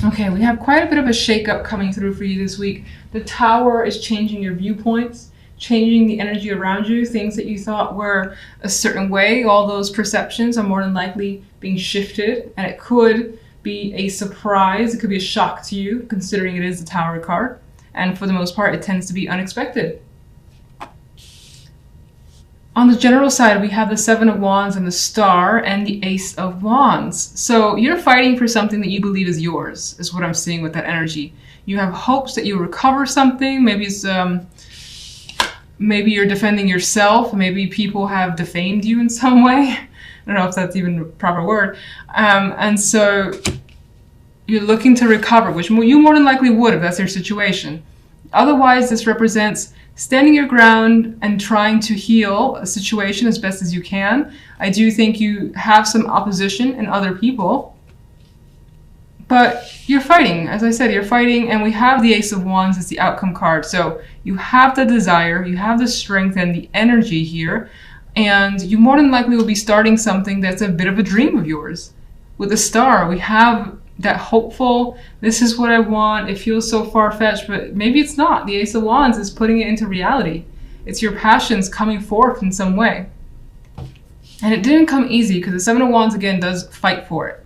Okay, we have quite a bit of a shakeup coming through for you this week. The Tower is changing your viewpoints, changing the energy around you. Things that you thought were a certain way, all those perceptions are more than likely being shifted, and it could be a surprise. It could be a shock to you, considering it is the Tower card. And for the most part, it tends to be unexpected. On the general side, we have the Seven of Wands and the Star and the Ace of Wands. So you're fighting for something that you believe is yours, is what I'm seeing with that energy. You have hopes that you'll recover something. Maybe it's maybe you're defending yourself. Maybe people have defamed you in some way. I don't know if that's even a proper word. And so you're looking to recover, which you more than likely would if that's your situation. Otherwise, this represents standing your ground and trying to heal a situation as best as you can. I do think you have some opposition in other people, but you're fighting. As I said, you're fighting, and we have the Ace of Wands as the outcome card. So you have the desire, you have the strength and the energy here, and you more than likely will be starting something that's a bit of a dream of yours. With the Star, we have that hopeful, this is what I want, it feels so far-fetched, but maybe it's not. The Ace of Wands is putting it into reality. It's your passions coming forth in some way. And it didn't come easy, because the Seven of Wands, again, does fight for it.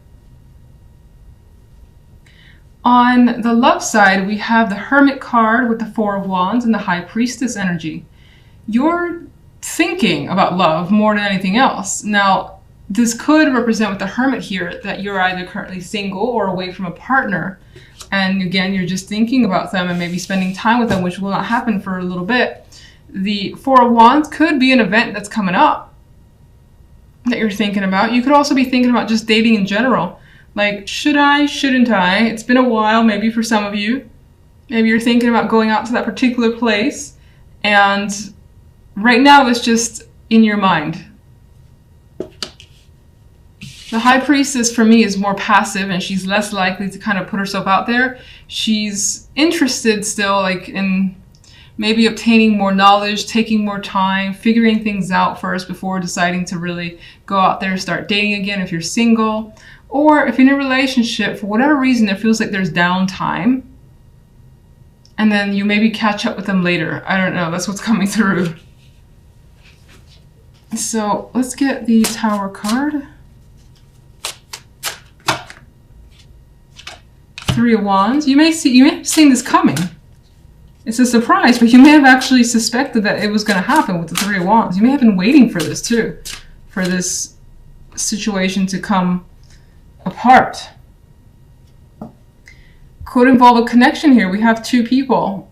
On the love side, we have the Hermit card with the Four of Wands and the High Priestess energy. You're thinking about love more than anything else. Now, this could represent with the Hermit here that you're either currently single or away from a partner. And again, you're just thinking about them and maybe spending time with them, which will not happen for a little bit. The Four of Wands could be an event that's coming up that you're thinking about. You could also be thinking about just dating in general. Like, should I, shouldn't I? It's been a while, maybe for some of you. Maybe you're thinking about going out to that particular place. And right now it's just in your mind. The High Priestess for me is more passive, and she's less likely to kind of put herself out there. She's interested still, like, in maybe obtaining more knowledge, taking more time, figuring things out first before deciding to really go out there and start dating again if you're single. Or if you're in a relationship, for whatever reason, it feels like there's downtime. And then you maybe catch up with them later. I don't know, that's what's coming through. So let's get the Tower card. Three of Wands. You may have seen this coming. It's a surprise, but you may have actually suspected that it was going to happen with the Three of Wands. You may have been waiting for this too, for this situation to come apart. Could involve a connection here. We have two people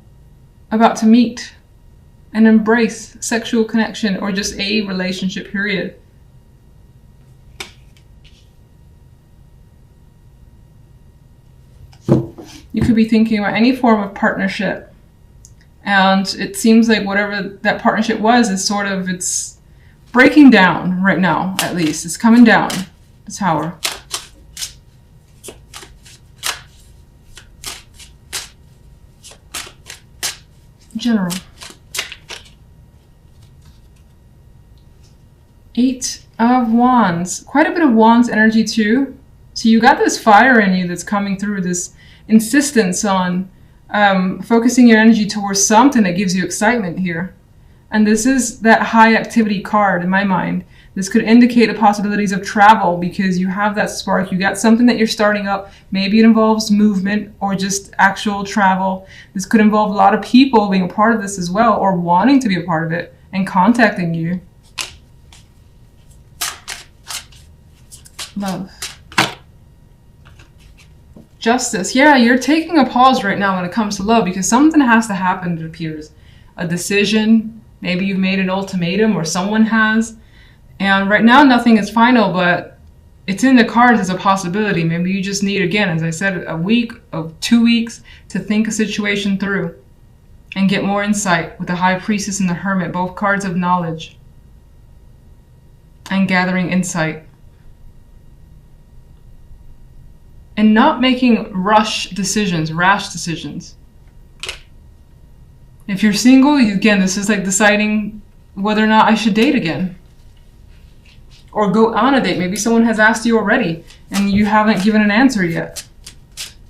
about to meet and embrace sexual connection or just a relationship, period. You could be thinking about any form of partnership, and it seems like whatever that partnership was is sort of, it's breaking down right now, at least. It's coming down, the Tower. General. Eight of Wands. Quite a bit of Wands energy too. So you got this fire in you that's coming through, this insistence on focusing your energy towards something that gives you excitement here. And this is that high activity card in my mind. This could indicate the possibilities of travel because you have that spark. You got something that you're starting up. Maybe it involves movement or just actual travel. This could involve a lot of people being a part of this as well, or wanting to be a part of it and contacting you. Love. Justice. Yeah, you're taking a pause right now when it comes to love because something has to happen, it appears. A decision. Maybe you've made an ultimatum or someone has. And right now nothing is final, but it's in the cards as a possibility. Maybe you just need, again, as I said, a week or 2 weeks to think a situation through and get more insight with the High Priestess and the Hermit, both cards of knowledge and gathering insight. And not making rash decisions. If you're single, again, this is like deciding whether or not I should date again. Or go on a date. Maybe someone has asked you already and you haven't given an answer yet.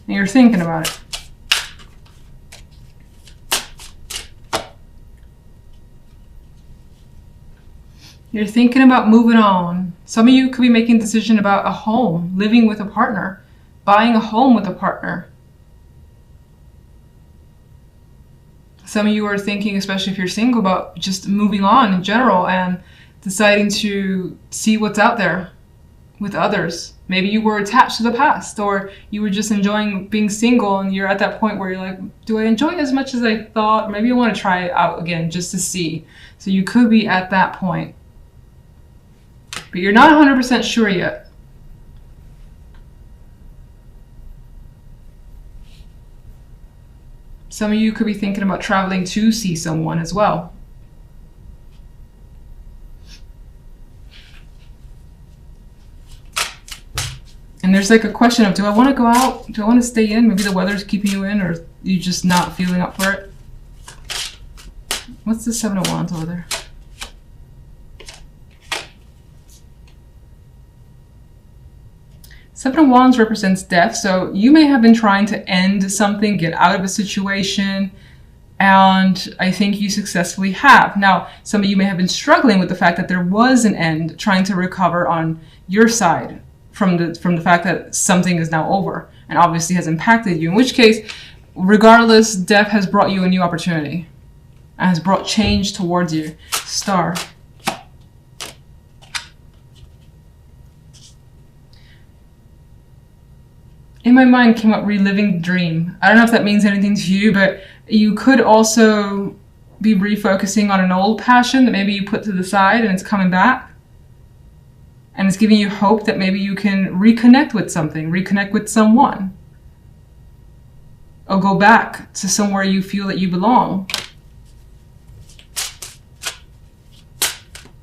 and you're thinking about it. You're thinking about moving on. Some of you could be making a decision about a home, living with a partner, buying a home with a partner. Some of you are thinking, especially if you're single, about just moving on in general and deciding to see what's out there with others. Maybe you were attached to the past, or you were just enjoying being single and you're at that point where you're like, do I enjoy it as much as I thought? Maybe I want to try it out again just to see. So you could be at that point. But you're not 100% sure yet. Some of you could be thinking about traveling to see someone as well. And there's like a question of, do I want to go out? Do I want to stay in? Maybe the weather's keeping you in, or you just not feeling up for it. What's the Seven of Wands over there? Seven of Wands represents death, so you may have been trying to end something, get out of a situation, and I think you successfully have. Now, some of you may have been struggling with the fact that there was an end, trying to recover on your side from the fact that something is now over and obviously has impacted you, in which case, regardless, death has brought you a new opportunity and has brought change towards you. Star. In my mind came up reliving the dream. I don't know if that means anything to you, but you could also be refocusing on an old passion that maybe you put to the side and it's coming back. And it's giving you hope that maybe you can reconnect with something, reconnect with someone. Or go back to somewhere you feel that you belong.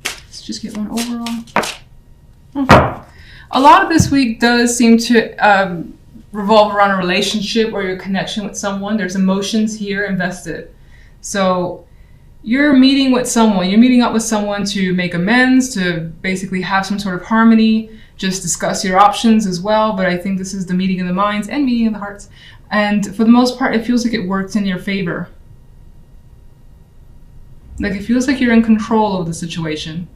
Let's just get one overall. Oh. A lot of this week does seem to revolve around a relationship or your connection with someone. There's emotions here invested. So you're meeting with someone, you're meeting up with someone to make amends, to basically have some sort of harmony, just discuss your options as well. But I think this is the meeting of the minds and meeting of the hearts. And for the most part, it feels like it works in your favor. Like it feels like you're in control of the situation.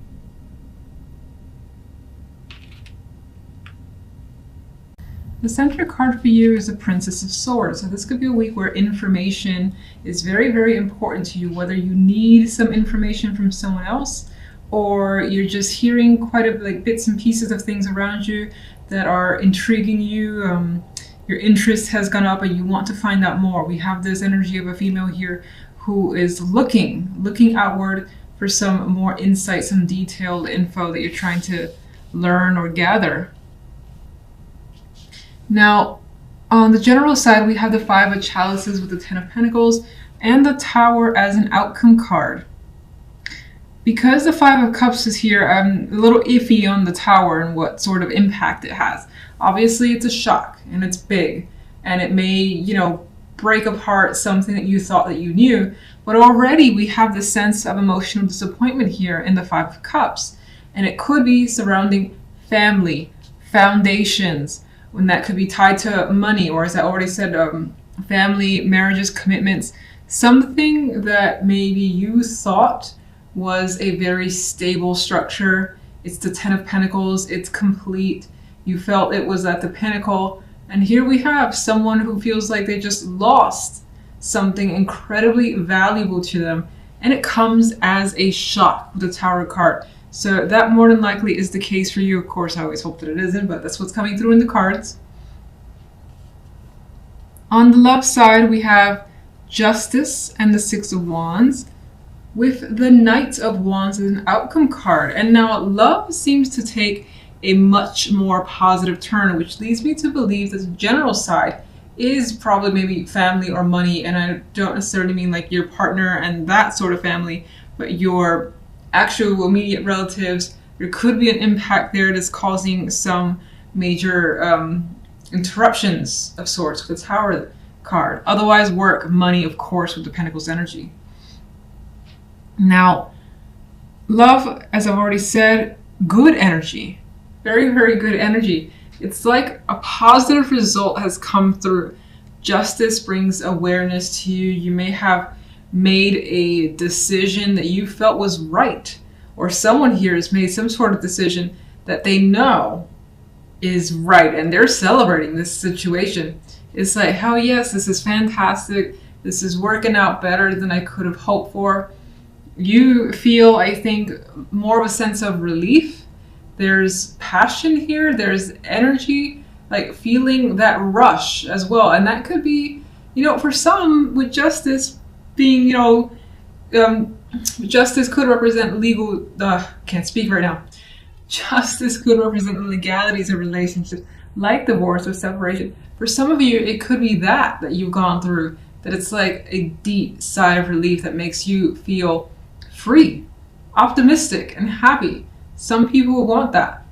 The center card for you is the Princess of Swords. So this could be a week where information is very, very important to you, whether you need some information from someone else or you're just hearing quite a like bits and pieces of things around you that are intriguing you. Your interest has gone up and you want to find out more. We have this energy of a female here who is looking outward for some more insight, some detailed info that you're trying to learn or gather. Now, on the general side, we have the Five of Chalices with the Ten of Pentacles and the Tower as an outcome card. Because the Five of Cups is here, I'm a little iffy on the Tower and what sort of impact it has. Obviously, it's a shock and it's big and it may, you know, break apart something that you thought that you knew. But already we have the sense of emotional disappointment here in the Five of Cups. And it could be surrounding family, foundations, when that could be tied to money, or as I already said, family, marriages, commitments, something that maybe you thought was a very stable structure. It's the Ten of Pentacles, it's complete. You felt it was at the pinnacle. And here we have someone who feels like they just lost something incredibly valuable to them. And it comes as a shock with the Tower card. So that more than likely is the case for you. Of course, I always hope that it isn't, but that's what's coming through in the cards. On the love side, we have Justice and the Six of Wands with the Knight of Wands as an outcome card. And now love seems to take a much more positive turn, which leads me to believe that the general side is probably maybe family or money. And I don't necessarily mean like your partner and that sort of family, but your actual immediate relatives. There could be an impact there that's causing some major interruptions of sorts with the Tower card. Otherwise, work, money, of course, with the Pentacles energy. Now, love, as I've already said, good energy. Very, very good energy. It's like a positive result has come through. Justice brings awareness to you. You may have made a decision that you felt was right, or someone here has made some sort of decision that they know is right, and they're celebrating this situation. It's like, hell yes, this is fantastic. This is working out better than I could have hoped for. You feel, I think, more of a sense of relief. There's passion here, there's energy, like feeling that rush as well. And that could be, for some, with justice being, justice could represent legal, can't speak right now. Justice could represent the legalities of relationships, like divorce or separation. For some of you, it could be that you've gone through, that it's like a deep sigh of relief that makes you feel free, optimistic, and happy. Some people want that.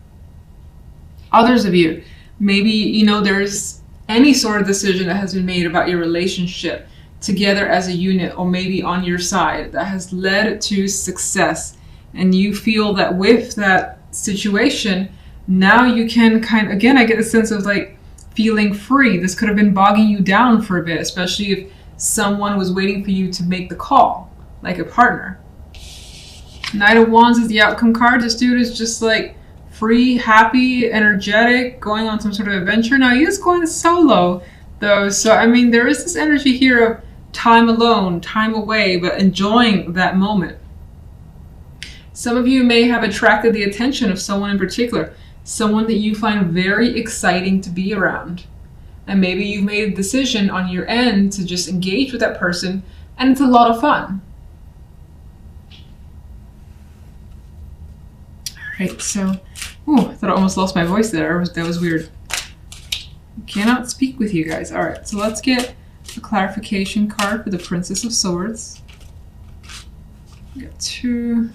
Others of you, maybe, there's any sort of decision that has been made about your relationship together as a unit, or maybe on your side, that has led to success. And you feel that with that situation, now you can I get a sense of like feeling free. This could have been bogging you down for a bit, especially if someone was waiting for you to make the call, like a partner. Knight of Wands is the outcome card. This dude is just like free, happy, energetic, going on some sort of adventure. Now he is going solo though, so there is this energy here of time alone, time away, but enjoying that moment. Some of you may have attracted the attention of someone in particular, someone that you find very exciting to be around. And maybe you've made a decision on your end to just engage with that person, and it's a lot of fun. Alright, so, I thought I almost lost my voice there. That was weird. I cannot speak with you guys. Alright, so let's get a clarification card for the Princess of Swords. We got 2.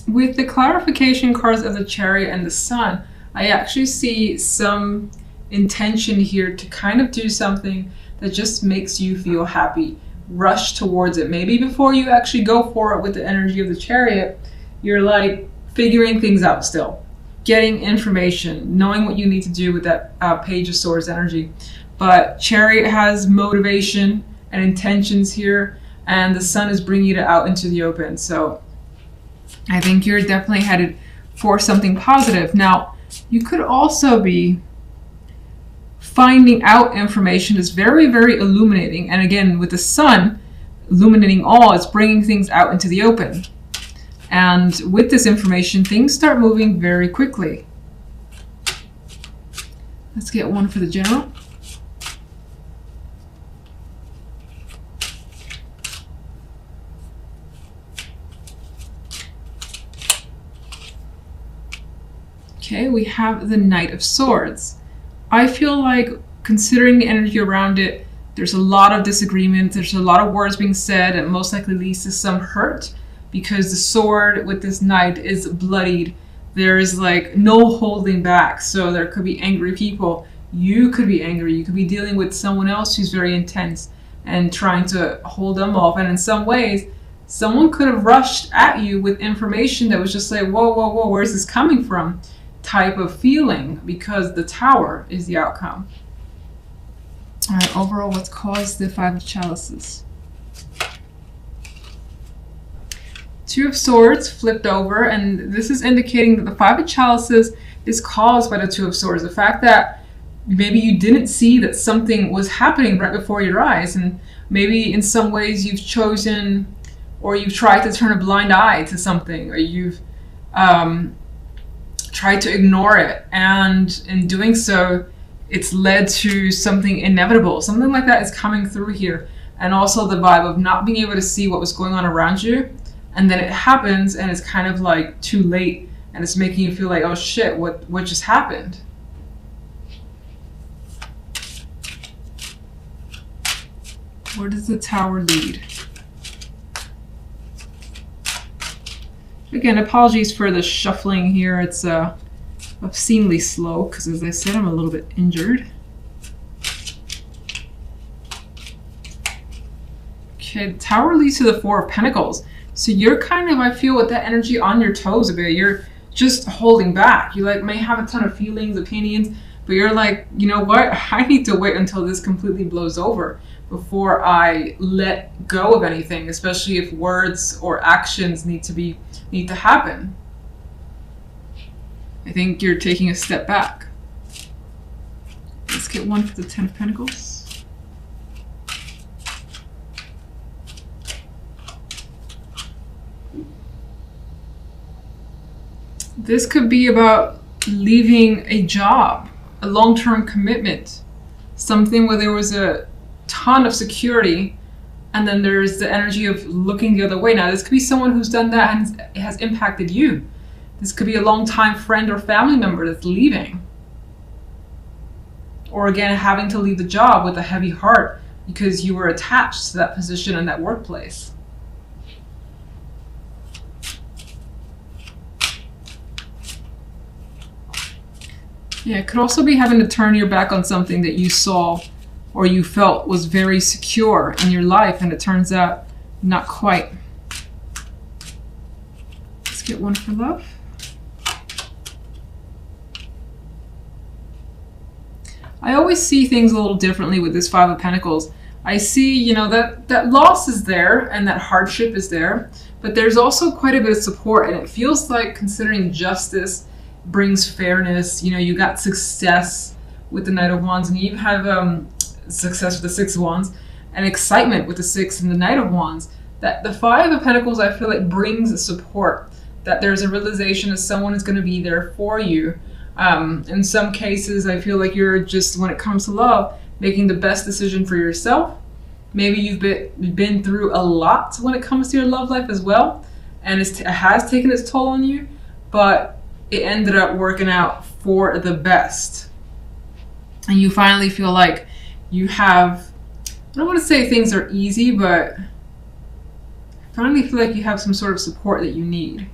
With the clarification cards of the Chariot and the Sun, I actually see some intention here to kind of do something that just makes you feel happy. Rush towards it. Maybe before you actually go for it with the energy of the Chariot, you're like figuring things out still. Getting information, knowing what you need to do with that Page of Swords energy. But Chariot has motivation and intentions here, and the Sun is bringing it out into the open. So I think you're definitely headed for something positive. Now, you could also be finding out information that's very, very illuminating. And again, with the Sun illuminating all, it's bringing things out into the open. And with this information, things start moving very quickly. Let's get one for the General. Okay, we have the Knight of Swords. I feel like, considering the energy around it, there's a lot of disagreement, there's a lot of words being said, and most likely leads to some hurt, because the sword with this knight is bloodied. There is like no holding back, so there could be angry people. You could be angry, you could be dealing with someone else who's very intense and trying to hold them off, and in some ways, someone could have rushed at you with information that was just like, whoa, whoa, whoa, where's this coming from? Type of feeling, because the Tower is the outcome. All right, overall, what's caused the Five of Chalices? Two of Swords flipped over, and this is indicating that the Five of Chalices is caused by the Two of Swords. The fact that maybe you didn't see that something was happening right before your eyes, and maybe in some ways you've chosen, or you've tried to turn a blind eye to something, or you've tried to ignore it, and in doing so, it's led to something inevitable. Something like that is coming through here. And also the vibe of not being able to see what was going on around you, and then it happens and it's kind of like too late, and it's making you feel like, oh shit, what just happened? Where does the Tower lead? Again, apologies for the shuffling here. It's obscenely slow because, as I said, I'm a little bit injured. Okay, the Tower leads to the Four of Pentacles. So you're kind of, I feel, with that energy on your toes a bit. You're just holding back. You like may have a ton of feelings, opinions, but you're like, you know what? I need to wait until this completely blows over before I let go of anything, especially if words or actions need to happen. I think you're taking a step back. Let's get one for the Ten of Pentacles. This could be about leaving a job, a long-term commitment, something where there was a ton of security, and then there's the energy of looking the other way. Now, this could be someone who's done that and it has impacted you. This could be a long-time friend or family member that's leaving. Or again, having to leave the job with a heavy heart because you were attached to that position and that workplace. Yeah, it could also be having to turn your back on something that you saw or you felt was very secure in your life, and it turns out not quite. Let's get one for love. I always see things a little differently with this Five of Pentacles. I see, you know, that loss is there and that hardship is there, but there's also quite a bit of support, and it feels like, considering justice brings fairness, you know, you got success with the Knight of Wands, and you even have success with the Six of Wands, and excitement with the Six and the Knight of Wands. That the Five of Pentacles, I feel like, brings support, that there's a realization that someone is going to be there for you. In some cases, I feel like you're just, when it comes to love, making the best decision for yourself. Maybe you've been through a lot when it comes to your love life as well, and it has taken its toll on you, but it ended up working out for the best. And you finally feel like you have, I don't want to say things are easy, but finally feel like you have some sort of support that you need.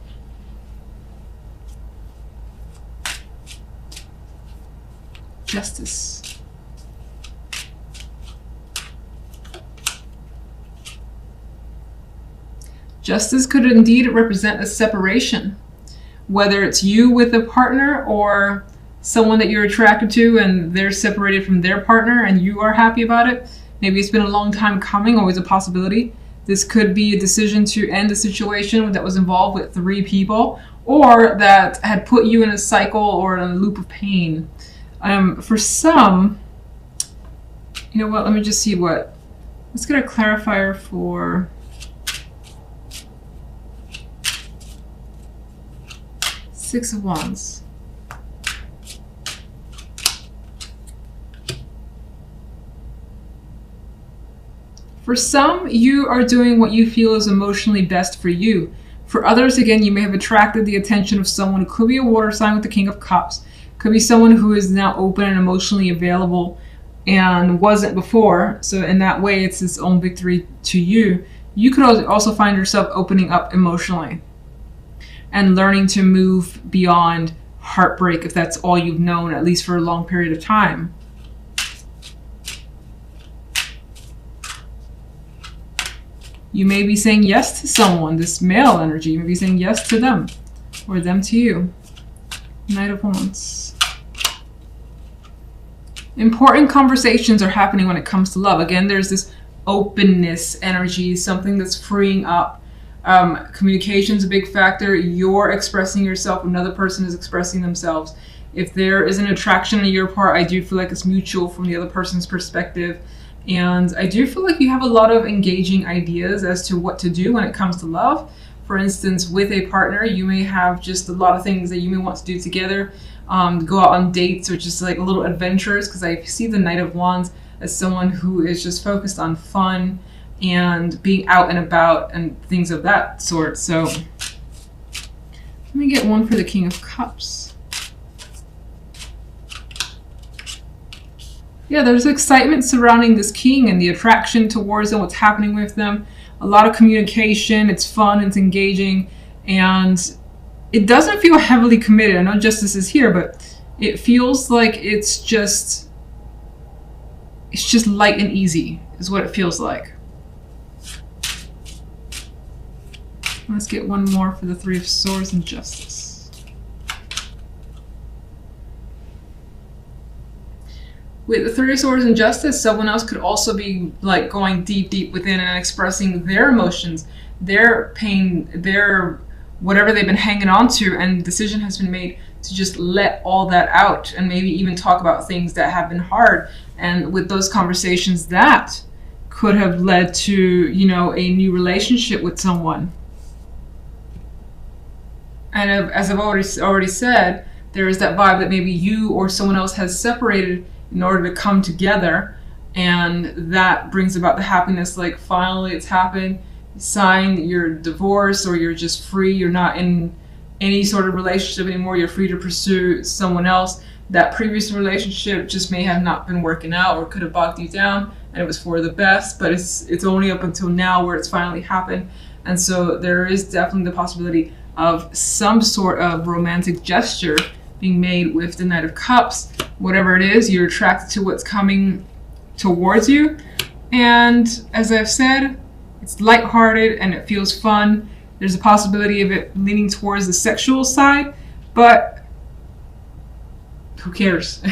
Justice. Justice could indeed represent a separation, whether it's you with a partner or someone that you're attracted to and they're separated from their partner and you are happy about it. Maybe it's been a long time coming, always a possibility. This could be a decision to end a situation that was involved with 3 people, or that had put you in a cycle or in a loop of pain. For some, you know what, let me just see let's get a clarifier for Six of Wands. For some, you are doing what you feel is emotionally best for you. For others, again, you may have attracted the attention of someone who could be a water sign with the King of Cups. Could be someone who is now open and emotionally available and wasn't before. So in that way, it's its own victory to you. You could also find yourself opening up emotionally and learning to move beyond heartbreak, if that's all you've known, at least for a long period of time. You may be saying yes to someone, this male energy. You may be saying yes to them, or them to you. Knight of Wands. Important conversations are happening when it comes to love. Again, there's this openness energy, something that's freeing up. Communication is a big factor. You're expressing yourself, another person is expressing themselves. If there is an attraction on your part, I do feel like it's mutual from the other person's perspective. And I do feel like you have a lot of engaging ideas as to what to do when it comes to love. For instance, with a partner, you may have just a lot of things that you may want to do together. Go out on dates, or just like a little adventures, because I see the Knight of Wands as someone who is just focused on fun and being out and about and things of that sort. So let me get one for the King of Cups. Yeah, there's excitement surrounding this king and the attraction towards them, what's happening with them. A lot of communication, it's fun, it's engaging, and it doesn't feel heavily committed. I know justice is here, but it feels like it's just light and easy is what it feels like. Let's get one more for the Three of Swords and Justice. With the Three of Swords and Justice, someone else could also be like going deep within and expressing their emotions, their pain, their whatever they've been hanging on to, and the decision has been made to just let all that out and maybe even talk about things that have been hard. And with those conversations, that could have led to, you know, a new relationship with someone. And as I've already said, there is that vibe that maybe you or someone else has separated in order to come together, and that brings about the happiness. Like, finally it's happened, you sign your divorce, or you're just free, you're not in any sort of relationship anymore, you're free to pursue someone else. That previous relationship just may have not been working out, or could have bogged you down, and it was for the best, but it's only up until now where it's finally happened. And so there is definitely the possibility of some sort of romantic gesture being made with the Knight of Cups. Whatever it is, you're attracted to what's coming towards you. And as I've said, it's lighthearted and it feels fun. There's a possibility of it leaning towards the sexual side, but who cares?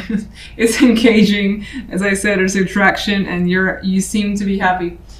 It's engaging. As I said, there's attraction, and you seem to be happy